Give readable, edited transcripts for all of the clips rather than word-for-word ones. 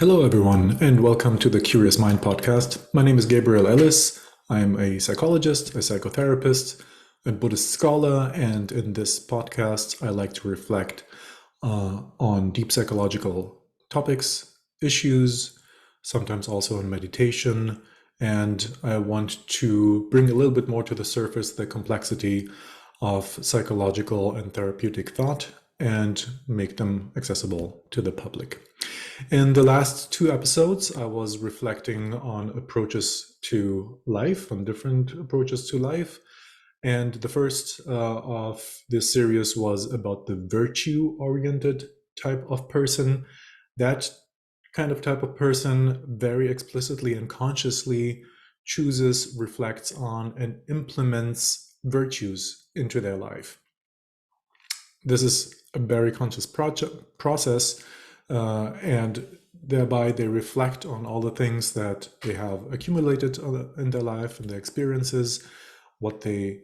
Hello, everyone, and welcome to the Curious Mind podcast. My name is Gabriel Ellis. I'm a psychologist, a psychotherapist, a Buddhist scholar, and in this podcast, I like to reflect on deep psychological topics, issues, sometimes also on meditation, and I want to bring a little bit more to the surface the complexity of psychological and therapeutic thought and make them accessible to the public. In the last two episodes, I was reflecting on approaches to life, on different approaches to life. And the first of this series was about the virtue oriented type of person. That kind of type of person very explicitly and consciously chooses, reflects on, and implements virtues into their life. This is a very conscious process, and thereby they reflect on all the things that they have accumulated in their life and their experiences, what they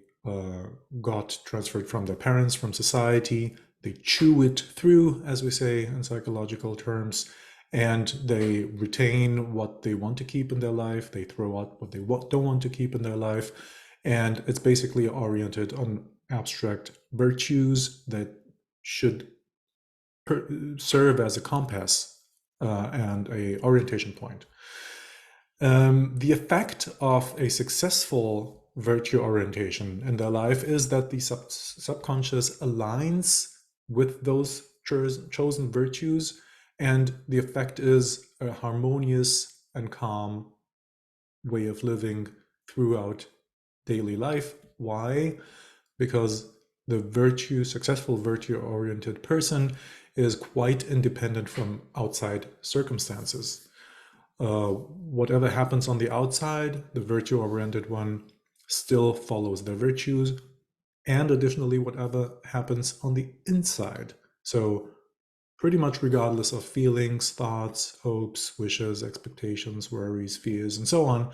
got transferred from their parents, from society. They chew it through, as we say in psychological terms, and they retain what they want to keep in their life. They throw out what they don't want to keep in their life. And it's basically oriented on abstract virtues that should serve as a compass and a orientation point. The effect of a successful virtue orientation in their life is that the subconscious aligns with those chosen virtues, and the effect is a harmonious and calm way of living throughout daily life. Why? Because the successful virtue-oriented person is quite independent from outside circumstances. Whatever happens on the outside, the virtue-oriented one still follows their virtues, and additionally, whatever happens on the inside. So pretty much regardless of feelings, thoughts, hopes, wishes, expectations, worries, fears, and so on,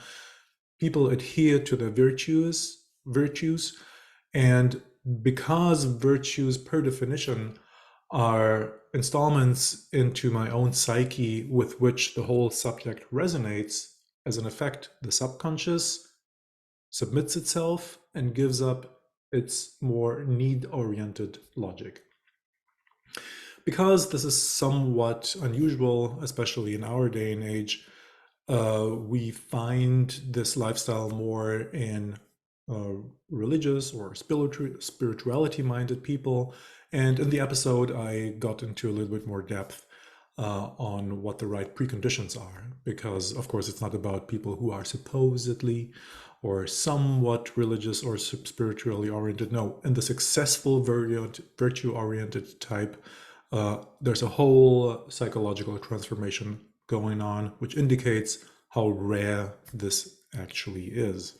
people adhere to their virtues, and because virtues per definition are installments into my own psyche with which the whole subject resonates, as an effect, the subconscious submits itself and gives up its more need-oriented logic. Because this is somewhat unusual, especially in our day and age, we find this lifestyle more in religious or spirituality-minded people. And in the episode, I got into a little bit more depth on what the right preconditions are, because of course it's not about people who are supposedly or somewhat religious or spiritually oriented. No, in the successful virtue-oriented type, there's a whole psychological transformation going on, which indicates how rare this actually is.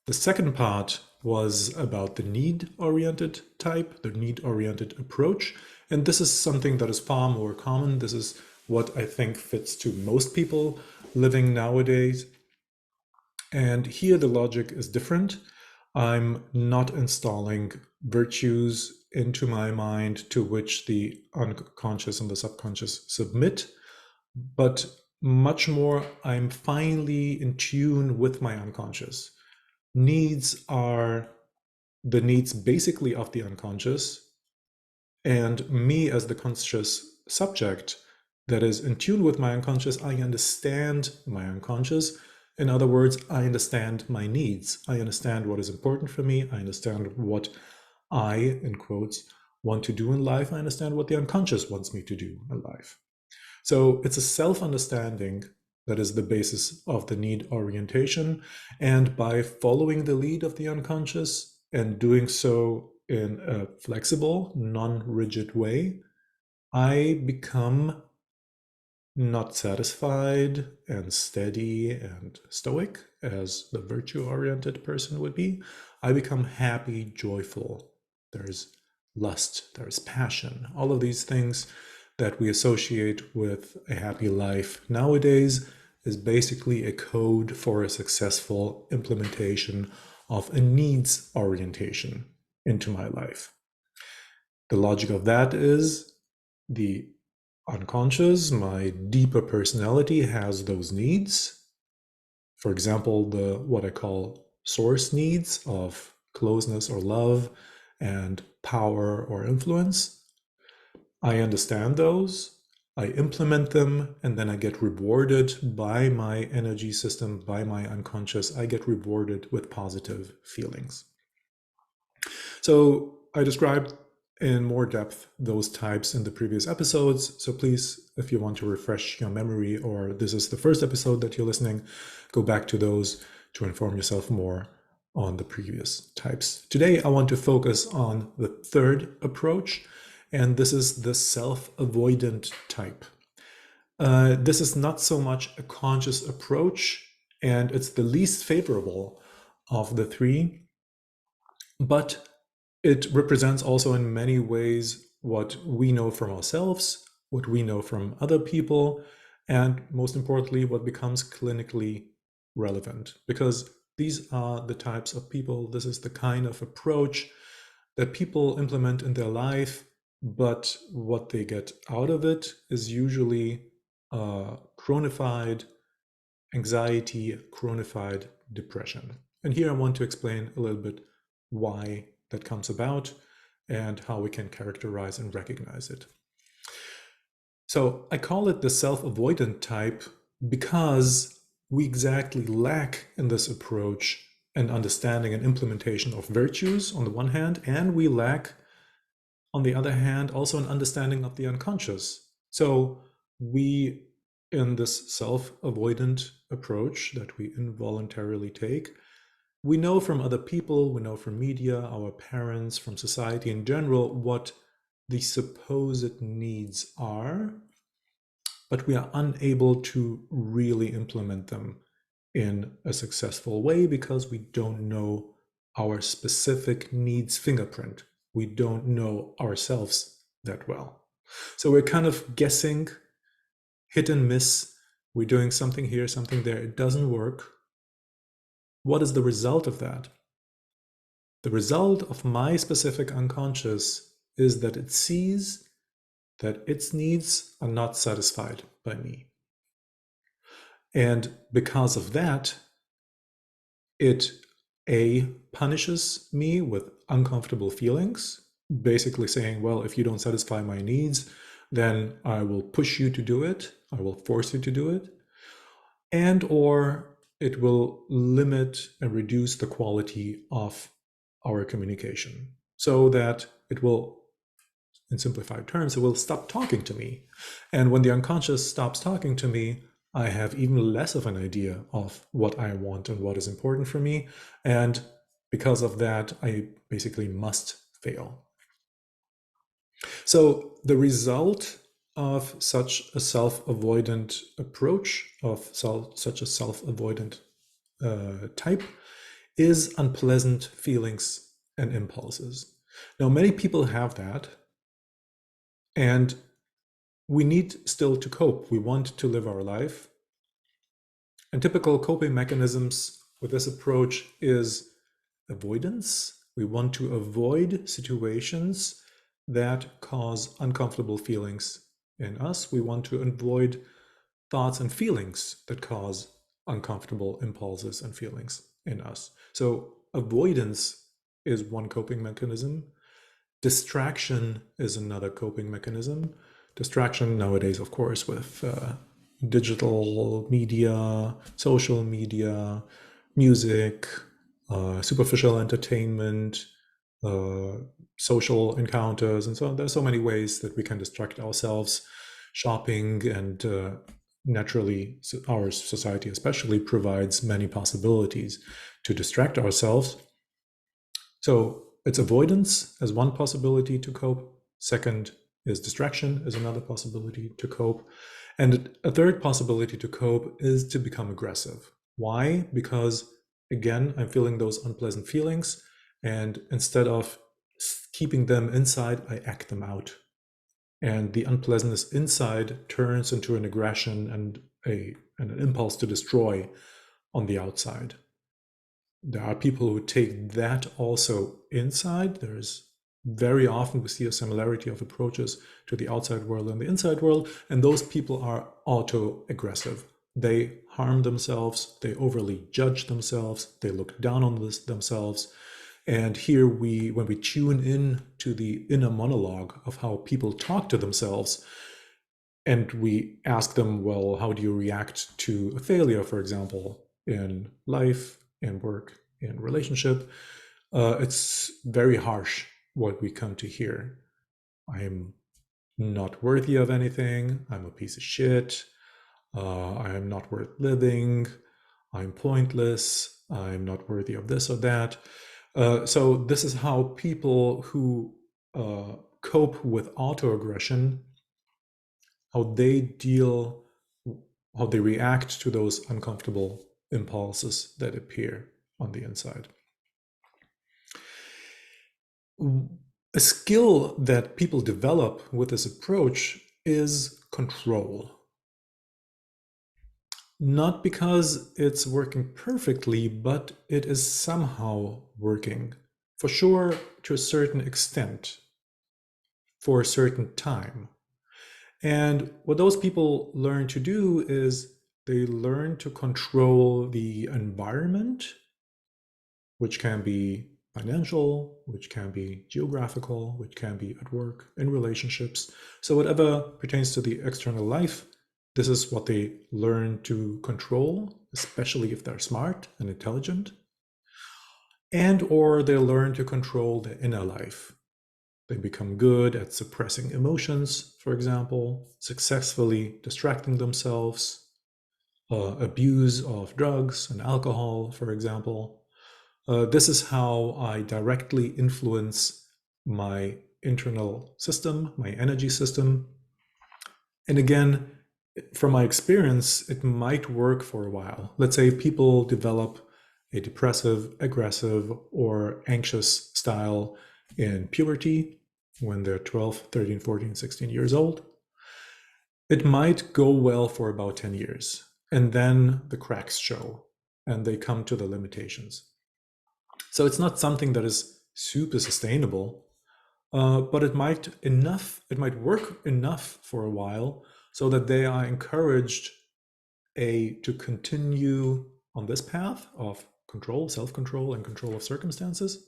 The second part was about the need-oriented type, the need-oriented approach. And this is something that is far more common. This is what I think fits to most people living nowadays. And here the logic is different. I'm not installing virtues into my mind to which the unconscious and the subconscious submit, but much more I'm finally in tune with my unconscious. Needs are the needs basically of the unconscious, and me as the conscious subject that is in tune with my unconscious, I understand my unconscious. In other words, I understand my needs. I understand what is important for me. I understand what I, in quotes, want to do in life. I understand what the unconscious wants me to do in life. So it's a self-understanding that is the basis of the need orientation. And by following the lead of the unconscious and doing so in a flexible, non-rigid way, I become not satisfied and steady and stoic as the virtue-oriented person would be. I become happy, joyful. There's lust, there's passion, all of these things that we associate with a happy life nowadays is basically a code for a successful implementation of a needs orientation into my life. The logic of that is the unconscious, my deeper personality has those needs. For example, the what I call source needs of closeness or love and power or influence. I understand those, I implement them, and then I get rewarded by my energy system, by my unconscious. I get rewarded with positive feelings. So I described in more depth those types in the previous episodes. So please, if you want to refresh your memory, or this is the first episode that you're listening, go back to those to inform yourself more on the previous types. Today, I want to focus on the third approach, and this is the self-avoidant type. This is not so much a conscious approach, and it's the least favorable of the three, but it represents also in many ways what we know from ourselves, what we know from other people, and most importantly, what becomes clinically relevant. Because these are the types of people, this is the kind of approach that people implement in their life, but what they get out of it is usually chronified anxiety, chronified depression. And here I want to explain a little bit why that comes about and how we can characterize and recognize it. So I call it the self-avoidant type because we exactly lack in this approach an understanding and implementation of virtues on the one hand, and we lack, on the other hand, also an understanding of the unconscious. So we, in this self-avoidant approach that we involuntarily take, we know from other people, we know from media, our parents, from society in general, what the supposed needs are, but we are unable to really implement them in a successful way because we don't know our specific needs fingerprint. We don't know ourselves that well. So we're kind of guessing, hit and miss. We're doing something here, something there. It doesn't work. What is the result of that? The result of my specific unconscious is that it sees that its needs are not satisfied by me. And because of that, it punishes me with uncomfortable feelings, basically saying, well, if you don't satisfy my needs, then I will push you to do it. I will force you to do it. And or it will limit and reduce the quality of our communication so that it will, in simplified terms, it will stop talking to me. And when the unconscious stops talking to me, I have even less of an idea of what I want and what is important for me. And because of that, I basically must fail. So the result of such a self-avoidant approach, of such a self-avoidant type, is unpleasant feelings and impulses. Now, many people have that, and we need still to cope. We want to live our life. And typical coping mechanisms with this approach is avoidance. We want to avoid situations that cause uncomfortable feelings in us. We want to avoid thoughts and feelings that cause uncomfortable impulses and feelings in us. So avoidance is one coping mechanism. Distraction is another coping mechanism. Distraction nowadays, of course, with digital media, social media, music, superficial entertainment, social encounters, and so on. There's so many ways that we can distract ourselves. Shopping and naturally, our society especially provides many possibilities to distract ourselves. So it's avoidance as one possibility to cope. Second is distraction as another possibility to cope. And a third possibility to cope is to become aggressive. Why? Because again, I'm feeling those unpleasant feelings, and instead of keeping them inside, I act them out. And the unpleasantness inside turns into an aggression and an impulse to destroy on the outside. There are people who take that also inside. There's Very often we see a similarity of approaches to the outside world and the inside world, and those people are auto-aggressive. They harm themselves, they overly judge themselves, they look down on themselves. And here when we tune in to the inner monologue of how people talk to themselves, and we ask them, well, how do you react to a failure, for example, in life, in work, in relationship? It's very harsh what we come to hear. I am not worthy of anything. I'm a piece of shit. I am not worth living. I'm pointless. I'm not worthy of this or that. So this is how people who cope with autoaggression, how they deal, how they react to those uncomfortable impulses that appear on the inside. A skill that people develop with this approach is control. Not because it's working perfectly, but it is somehow working. For sure, to a certain extent, for a certain time. And what those people learn to do is they learn to control the environment, which can be financial, which can be geographical, which can be at work, in relationships. So whatever pertains to the external life, this is what they learn to control, especially if they're smart and intelligent. And or they learn to control the inner life. They become good at suppressing emotions, for example, successfully distracting themselves, abuse of drugs and alcohol, for example. This is how I directly influence my internal system, my energy system. And again, from my experience, it might work for a while. Let's say people develop a depressive, aggressive, or anxious style in puberty when they're 12, 13, 14, 16 years old. It might go well for about 10 years. And then the cracks show and they come to the limitations. So it's not something that is super sustainable, but it might work enough for a while so that they are encouraged to continue on this path of control, self-control, and control of circumstances,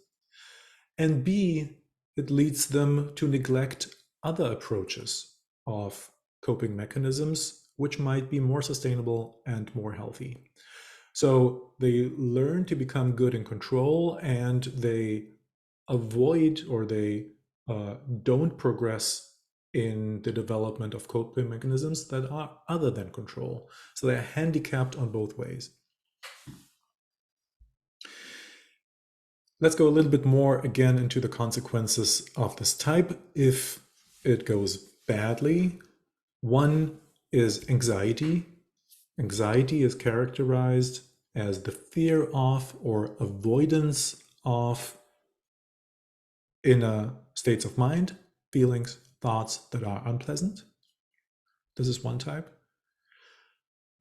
and B, it leads them to neglect other approaches of coping mechanisms which might be more sustainable and more healthy. So they learn to become good in control, and they avoid, or they don't progress in the development of coping mechanisms that are other than control. So they're handicapped on both ways. Let's go a little bit more again into the consequences of this type if it goes badly. One is anxiety. Anxiety is characterized as the fear of or avoidance of inner states of mind, feelings, thoughts that are unpleasant. This is one type.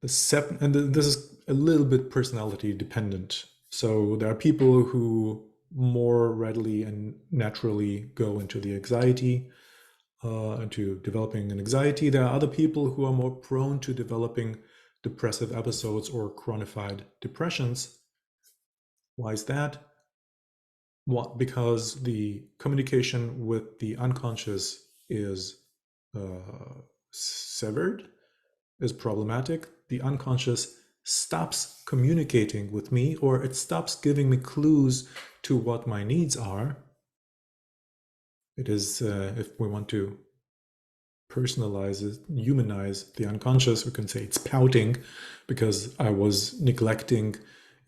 And this is a little bit personality dependent. So there are people who more readily and naturally go into the anxiety, into developing an anxiety. There are other people who are more prone to developing depressive episodes or chronified depressions. Why is that? Well, because the communication with the unconscious is severed, is problematic. The unconscious stops communicating with me, or it stops giving me clues to what my needs are. It is, if we want to personalize it, humanize the unconscious, we can say it's pouting because I was neglecting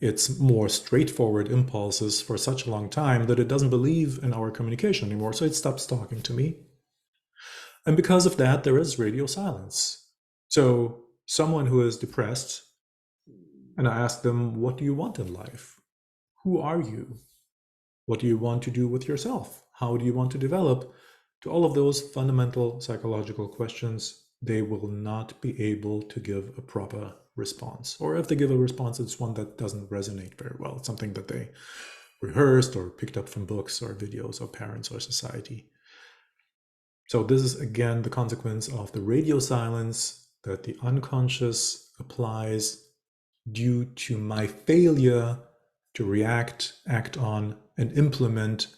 its more straightforward impulses for such a long time that it doesn't believe in our communication anymore, so it stops talking to me. And because of that, there is radio silence. So someone who is depressed, and I ask them, what do you want in life? Who are you? What do you want to do with yourself? How do you want to develop? To all of those fundamental psychological questions, they will not be able to give a proper response. Or if they give a response, it's one that doesn't resonate very well. It's something that they rehearsed or picked up from books or videos or parents or society. So this is again the consequence of the radio silence that the unconscious applies due to my failure to react, act on, and implement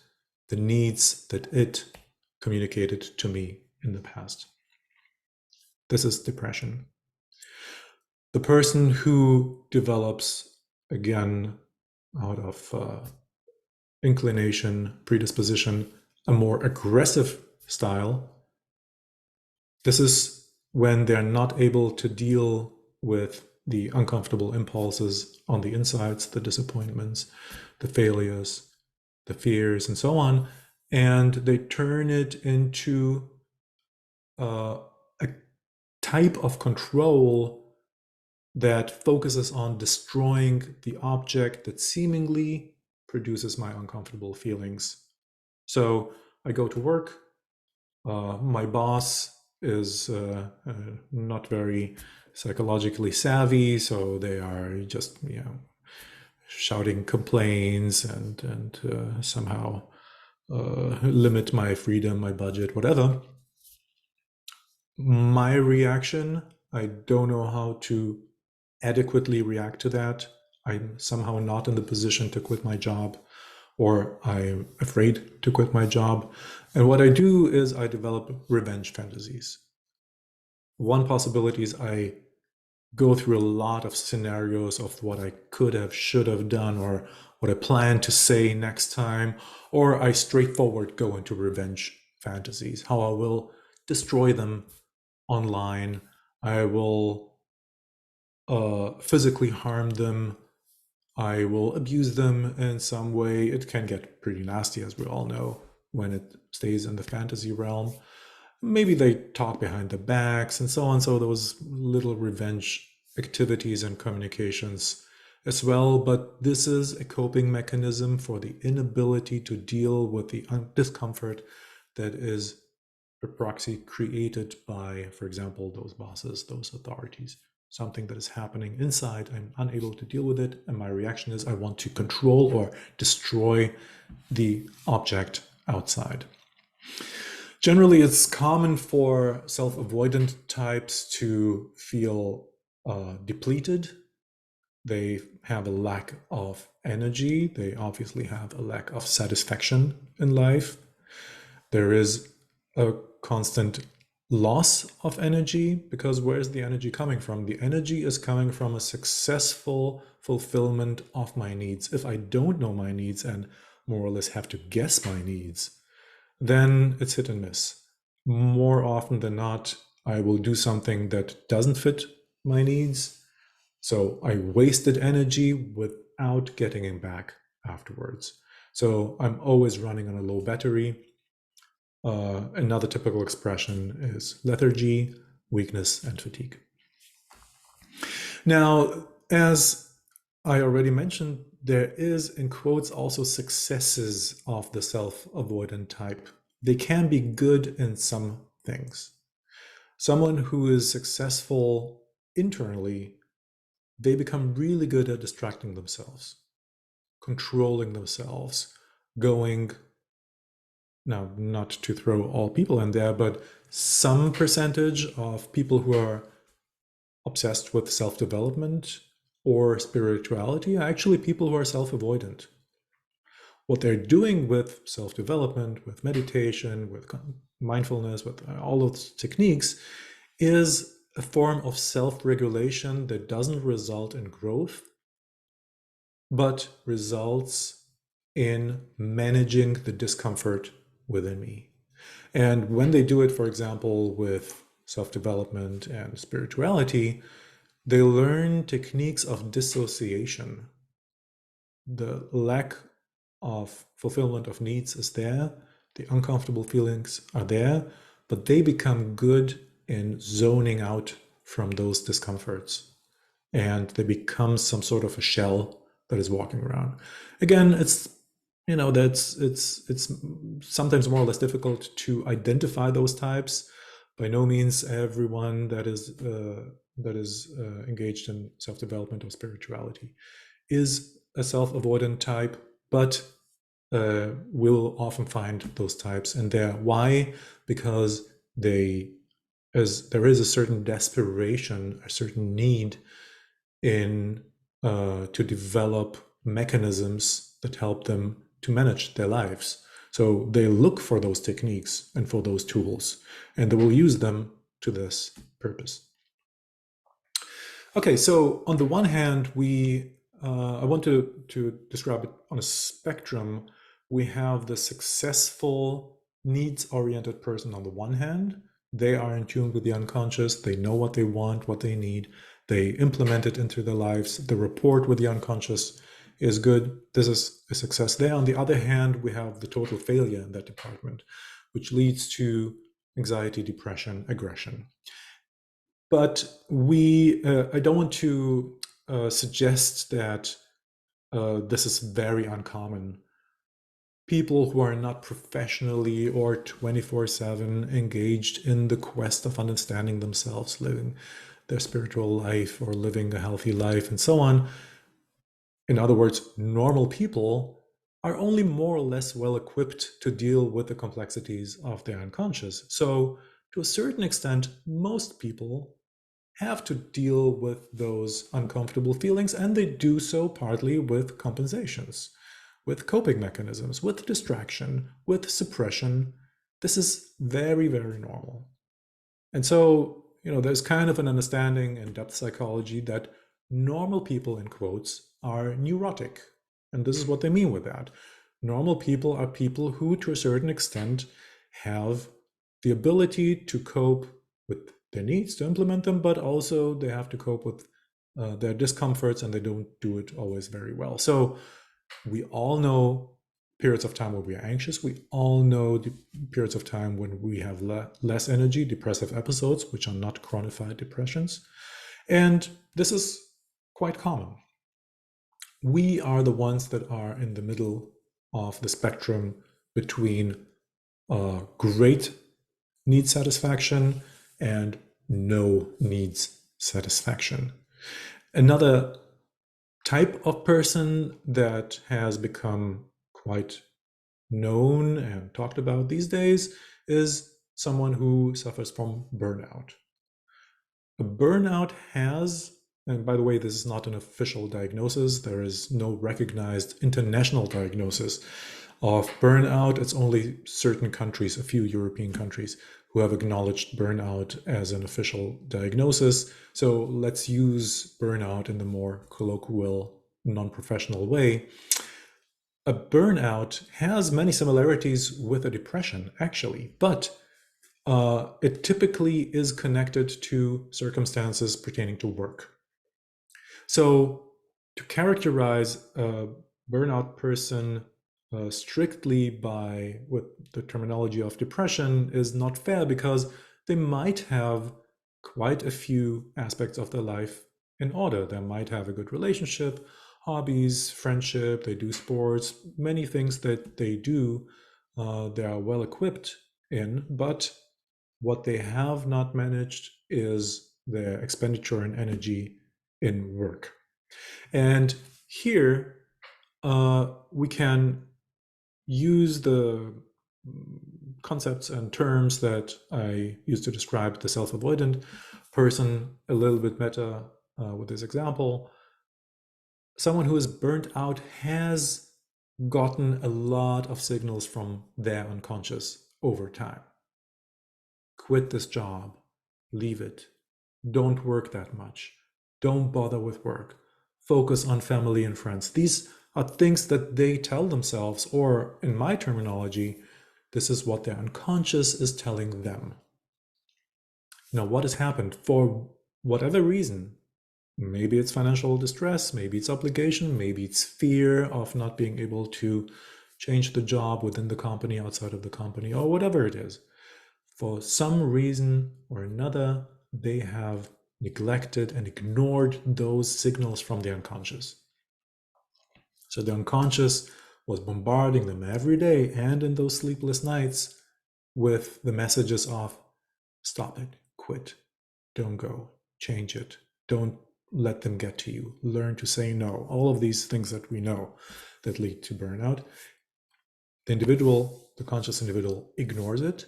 the needs that it communicated to me in the past. This is depression. The person who develops, again, out of inclination, predisposition, a more aggressive style, this is when they're not able to deal with the uncomfortable impulses on the insides, the disappointments, the failures, the fears, and so on, and they turn it into a type of control that focuses on destroying the object that seemingly produces my uncomfortable feelings. So I go to work, my boss is not very psychologically savvy, so they are just shouting complaints and somehow limit my freedom, my budget, whatever. My reaction, I don't know how to adequately react to that. I'm somehow not in the position to quit my job, or I'm afraid to quit my job. And what I do is I develop revenge fantasies. One possibility is I go through a lot of scenarios of what I could have, should have done, or what I plan to say next time, or I straightforward go into revenge fantasies, how I will destroy them online. I will physically harm them. I will abuse them in some way. It can get pretty nasty, as we all know, when it stays in the fantasy realm. Maybe they talk behind the backs and so on. So those little revenge activities and communications as well. But this is a coping mechanism for the inability to deal with the discomfort that is a proxy created by, for example, those bosses, those authorities. Something that is happening inside, I'm unable to deal with it, and my reaction is I want to control or destroy the object outside. Generally, it's common for self-avoidant types to feel depleted. They have a lack of energy. They obviously have a lack of satisfaction in life. There is a constant loss of energy, because where's the energy coming from? The energy is coming from a successful fulfillment of my needs. If I don't know my needs and more or less have to guess my needs, then it's hit and miss. More often than not, I will do something that doesn't fit my needs. So I wasted energy without getting it back afterwards. So I'm always running on a low battery. Another typical expression is lethargy, weakness, and fatigue. Now, as I already mentioned, there is, in quotes, also successes of the self-avoidant type. They can be good in some things. Someone who is successful internally, they become really good at distracting themselves, controlling themselves, going, now, not to throw all people in there, but some percentage of people who are obsessed with self-development or spirituality are actually people who are self-avoidant. What they're doing with self-development, with meditation, with mindfulness, with all of those techniques is a form of self-regulation that doesn't result in growth, but results in managing the discomfort within me. And when they do it, for example, with self-development and spirituality, they learn techniques of dissociation. The lack of fulfillment of needs is there, the uncomfortable feelings are there, but they become good in zoning out from those discomforts. And they become some sort of a shell that is walking around. Again, it's it's sometimes more or less difficult to identify those types. By no means everyone that is engaged in self-development or spirituality is a self-avoidant type. but we'll often find those types. And they're why? Because there is a certain desperation, a certain need in to develop mechanisms that help them to manage their lives. So they look for those techniques and for those tools, and they will use them to this purpose. Okay, so on the one hand, I want to describe it on a spectrum. We have the successful needs-oriented person on the one hand. They are in tune with the unconscious. They know what they want, what they need. They implement it into their lives. The rapport with the unconscious is good. This is a success there. On the other hand, we have the total failure in that department, which leads to anxiety, depression, aggression. But I don't want to suggest that this is very uncommon. People who are not professionally or 24/7 engaged in the quest of understanding themselves, living their spiritual life or living a healthy life and so on. In other words, normal people are only more or less well equipped to deal with the complexities of their unconscious. So, to a certain extent, most people have to deal with those uncomfortable feelings, and they do so partly with compensations, with coping mechanisms, with distraction, with suppression. This is very, very normal. And so, there's kind of an understanding in depth psychology that normal people, in quotes, are neurotic. And this is what they mean with that. Normal people are people who, to a certain extent, have the ability to cope with their needs, to implement them, but also they have to cope with their discomforts, and they don't do it always very well. So we all know periods of time where we are anxious. We all know the periods of time when we have less energy, depressive episodes, which are not chronified depressions. And this is quite common. We are the ones that are in the middle of the spectrum between great need satisfaction and no needs satisfaction. Another type of person that has become quite known and talked about these days is someone who suffers from burnout. A burnout has, and by the way, this is not an official diagnosis, there is no recognized international diagnosis of burnout. It's only certain countries, a few European countries, who have acknowledged burnout as an official diagnosis. So let's use burnout in the more colloquial, non-professional way. A burnout has many similarities with a depression, actually, but it typically is connected to circumstances pertaining to work. So, to characterize a burnout person strictly with the terminology of depression is not fair, because they might have quite a few aspects of their life in order. They might have a good relationship, hobbies, friendship, they do sports, many things that they do, they are well equipped in, but what they have not managed is their expenditure and energy in work. And here we can use the concepts and terms that I used to describe the self-avoidant person a little bit better with this example. Someone who is burnt out has gotten a lot of signals from their unconscious over time. Quit this job, leave it, don't work that much, don't bother with work, focus on family and friends. These are things that they tell themselves, or in my terminology, this is what their unconscious is telling them. Now, what has happened? For whatever reason, maybe it's financial distress, maybe it's obligation, maybe it's fear of not being able to change the job within the company, outside of the company, or whatever it is. For some reason or another, they have neglected and ignored those signals from the unconscious. So the unconscious was bombarding them every day and in those sleepless nights with the messages of stop it, quit, don't go, change it, don't let them get to you. Learn to say no. All of these things that we know that lead to burnout. The conscious individual ignores it.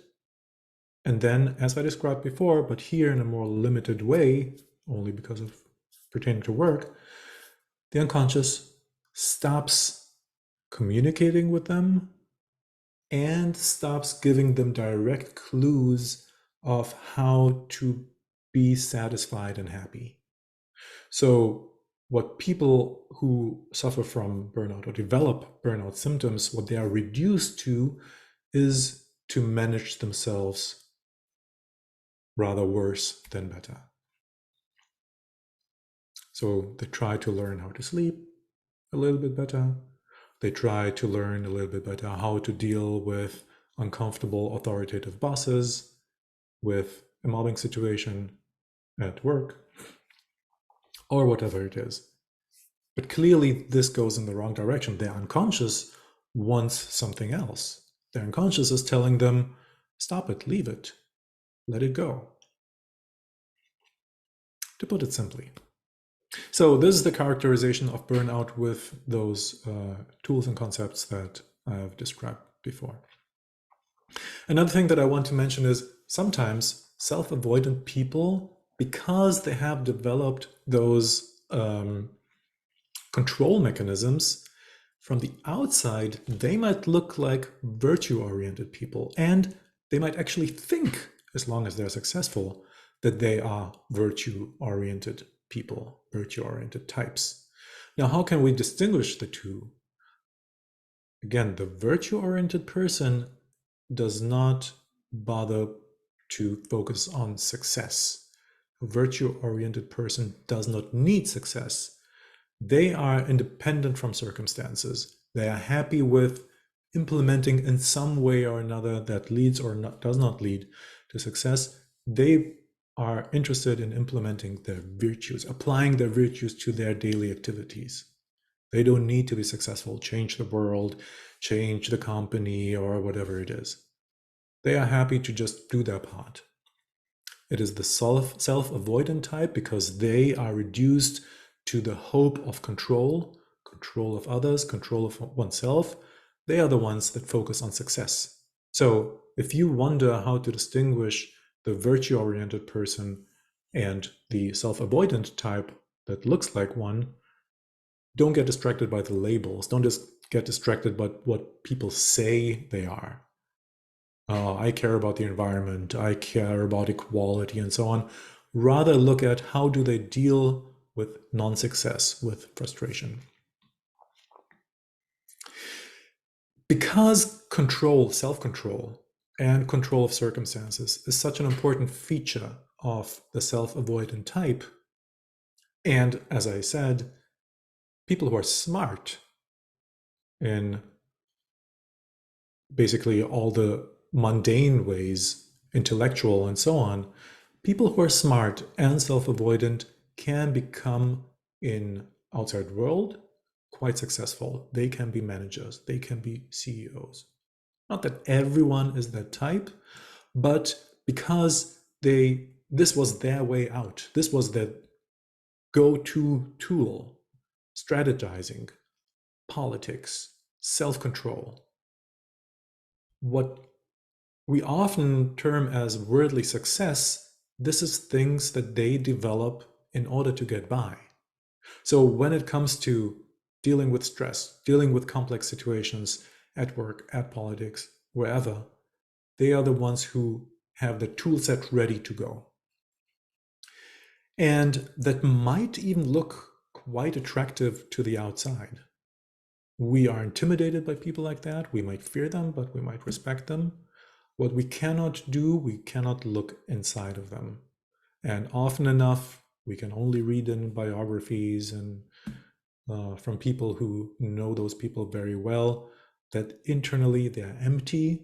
And then, as I described before, but here in a more limited way, only because of pertaining to work, the unconscious stops communicating with them and stops giving them direct clues of how to be satisfied and happy. So what people who suffer from burnout or develop burnout symptoms, what they are reduced to is to manage themselves rather worse than better. So they try to learn how to sleep a little bit better. They try to learn a little bit better how to deal with uncomfortable authoritative bosses, with a mobbing situation at work, or whatever it is. But clearly this goes in the wrong direction. Their unconscious wants something else. Their unconscious is telling them, stop it, leave it, let it go. To put it simply. So this is the characterization of burnout with those tools and concepts that I've described before. Another thing that I want to mention is sometimes self-avoidant people, because they have developed those control mechanisms, from the outside, they might look like virtue-oriented people, and they might actually think, as long as they're successful, that they are virtue-oriented people, virtue-oriented types. Now, how can we distinguish the two? Again, the virtue-oriented person does not bother to focus on success. A virtue-oriented person does not need success. They are independent from circumstances. They are happy with implementing in some way or another that leads or does not lead to success. They are interested in implementing their virtues, applying their virtues to their daily activities. They don't need to be successful, change the world, change the company, or whatever it is. They are happy to just do their part. It is the self-avoidant type because they are reduced to the hope of control of others, control of oneself. They are the ones that focus on success. So if you wonder how to distinguish the virtue-oriented person and the self-avoidant type that looks like one, don't get distracted by the labels. Don't just get distracted by what people say they are. I care about the environment, I care about equality and so on. Rather look at how do they deal with non-success, with frustration. Because control, self-control, and control of circumstances is such an important feature of the self-avoidant type, and as I said, people who are smart in basically all the mundane ways, intellectual and so on, people who are smart and self-avoidant can become in outside world quite successful. They can be managers, they can be CEOs. Not that everyone is that type, but because this was their way out. This was their go-to tool, strategizing, politics, self-control. What we often term as worldly success, this is things that they develop in order to get by. So when it comes to dealing with stress, dealing with complex situations at work, at politics, wherever, they are the ones who have the tool set ready to go. And that might even look quite attractive to the outside. We are intimidated by people like that. We might fear them, but we might respect them. What we cannot do, we cannot look inside of them. And often enough, we can only read in biographies and from people who know those people very well, that internally they are empty,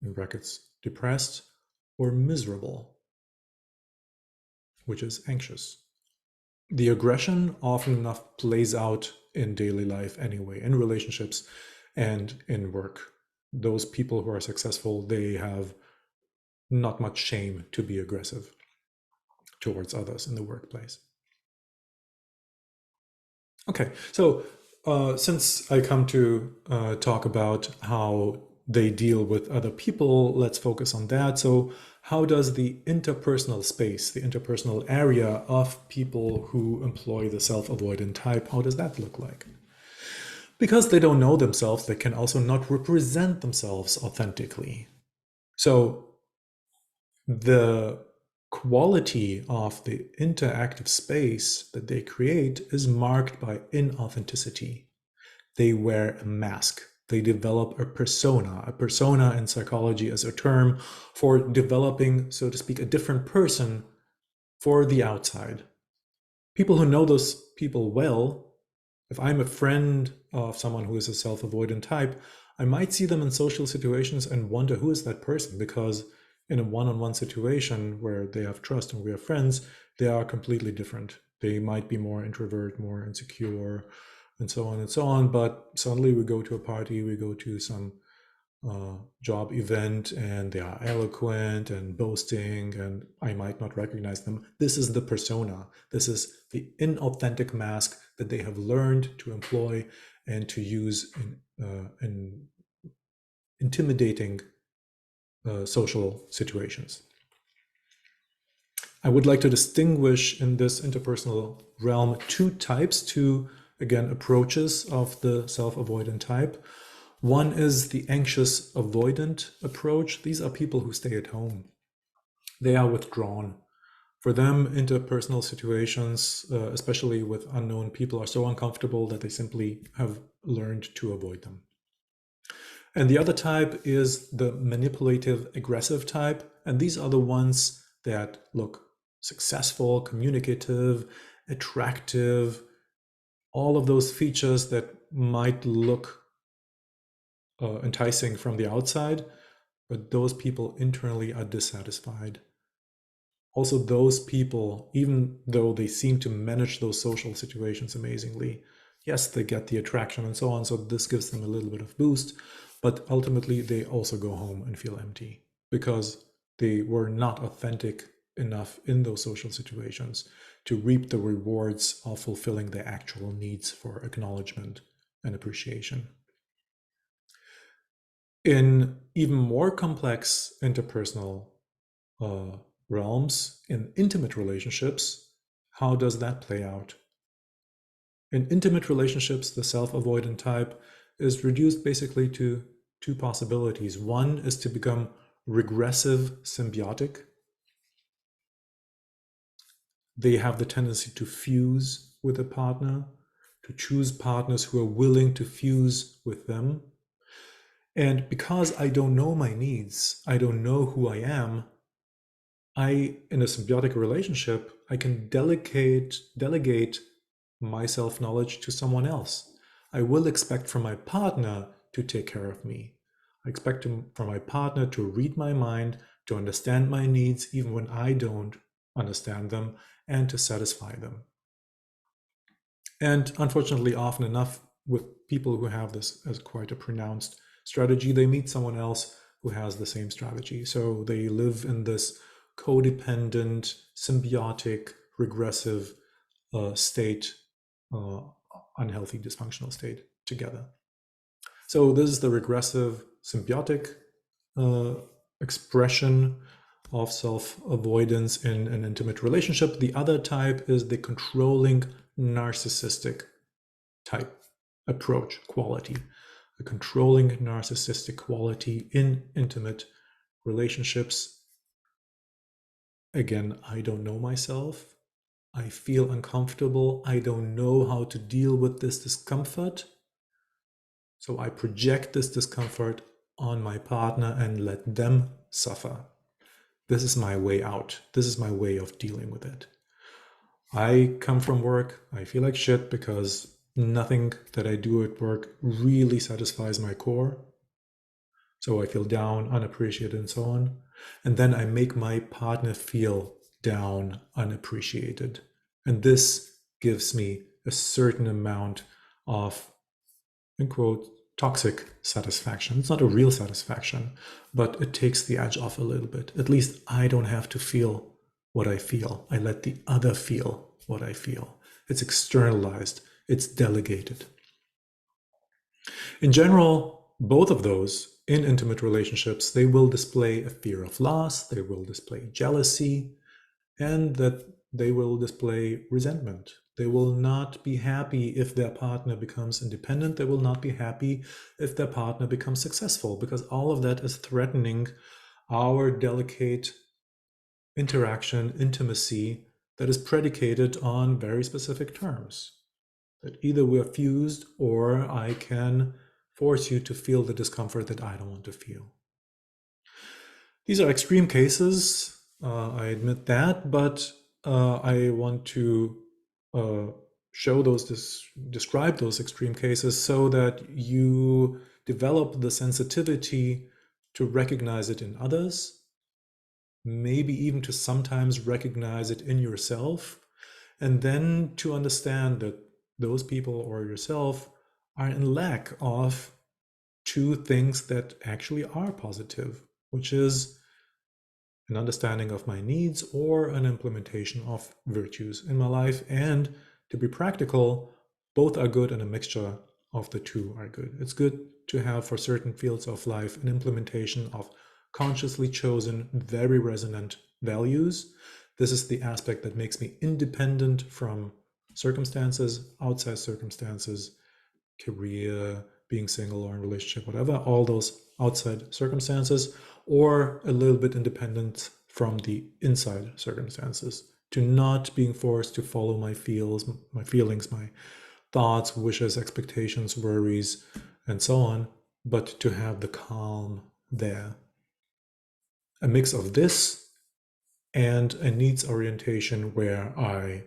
in brackets, depressed, or miserable, which is anxious. The aggression often enough plays out in daily life anyway, in relationships and in work. Those people who are successful, they have not much shame to be aggressive, towards others in the workplace. Okay, so since I come to talk about how they deal with other people, let's focus on that. So how does the interpersonal space, the interpersonal area of people who employ the self-avoidant type, how does that look like? Because they don't know themselves, they can also not represent themselves authentically. So the quality of the interactive space that they create is marked by inauthenticity. They wear a mask. They develop a persona. A persona in psychology is a term for developing, so to speak, a different person for the outside. People who know those people well, if I'm a friend of someone who is a self-avoidant type, I might see them in social situations and wonder who is that person, because in a one-on-one situation where they have trust and we are friends, they are completely different. They might be more introvert, more insecure, and so on and so on. But suddenly we go to a party, we go to some job event, and they are eloquent and boasting, and I might not recognize them. This is the persona. This is the inauthentic mask that they have learned to employ and to use in intimidating social situations. I would like to distinguish in this interpersonal realm two types, two, again, approaches of the self-avoidant type. One is the anxious avoidant approach. These are people who stay at home. They are withdrawn. For them, interpersonal situations, especially with unknown people, are so uncomfortable that they simply have learned to avoid them. And the other type is the manipulative aggressive type. And these are the ones that look successful, communicative, attractive, all of those features that might look enticing from the outside, but those people internally are dissatisfied. Also, those people, even though they seem to manage those social situations amazingly, yes, they get the attraction and so on, so this gives them a little bit of boost, but ultimately they also go home and feel empty because they were not authentic enough in those social situations to reap the rewards of fulfilling their actual needs for acknowledgement and appreciation. In even more complex interpersonal realms, in intimate relationships, how does that play out? In intimate relationships, the self-avoidant type is reduced basically to two possibilities. One is to become regressive symbiotic. They have the tendency to fuse with a partner, to choose partners who are willing to fuse with them. And because I don't know my needs, I don't know who I am, in a symbiotic relationship, I can delegate my self-knowledge to someone else. I will expect from my partner to take care of me. I expect from my partner to read my mind, to understand my needs, even when I don't understand them, and to satisfy them. And unfortunately, often enough, with people who have this as quite a pronounced strategy, they meet someone else who has the same strategy. So they live in this codependent, symbiotic, regressive state, unhealthy, dysfunctional state together. So this is the regressive, symbiotic expression of self-avoidance in an intimate relationship. The other type is the controlling, narcissistic type approach, quality. A controlling, narcissistic quality in intimate relationships. Again, I don't know myself. I feel uncomfortable. I don't know how to deal with this discomfort. So I project this discomfort on my partner and let them suffer. This is my way out. This is my way of dealing with it. I come from work, I feel like shit because nothing that I do at work really satisfies my core. So I feel down, unappreciated, and so on. And then I make my partner feel down, unappreciated. And this gives me a certain amount of, in quote, toxic satisfaction. It's not a real satisfaction, but it takes the edge off a little bit. At least I don't have to feel what I feel. I let the other feel what I feel. It's externalized. It's delegated. In general, both of those in intimate relationships, they will display a fear of loss, they will display jealousy, and that they will display resentment. They will not be happy if their partner becomes independent. They will not be happy if their partner becomes successful, because all of that is threatening our delicate interaction, intimacy that is predicated on very specific terms. That either we're fused or I can force you to feel the discomfort that I don't want to feel. These are extreme cases, I admit that, but I want to uh, describe those extreme cases so that you develop the sensitivity to recognize it in others, maybe even to sometimes recognize it in yourself, and then to understand that those people or yourself are in lack of two things that actually are positive, which is an understanding of my needs or an implementation of virtues in my life. And to be practical, both are good and a mixture of the two are good. It's good to have for certain fields of life an implementation of consciously chosen, very resonant values. This is the aspect that makes me independent from circumstances, outside circumstances, career, being single or in a relationship, whatever, all those outside circumstances, or a little bit independent from the inside circumstances, to not being forced to follow my feelings, my thoughts, wishes, expectations, worries, and so on, but to have the calm there. A mix of this and a needs orientation where I,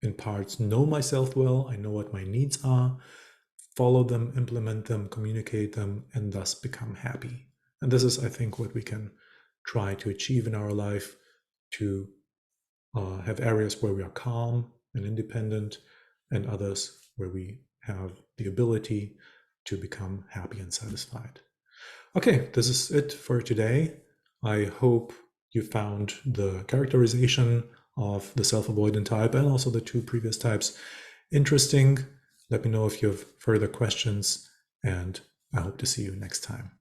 in parts, know myself well, I know what my needs are, follow them, implement them, communicate them, and thus become happy. And this is, I think, what we can try to achieve in our life, to have areas where we are calm and independent, and others where we have the ability to become happy and satisfied. Okay, this is it for today. I hope you found the characterization of the self-avoidant type and also the two previous types interesting. Let me know if you have further questions, and I hope to see you next time.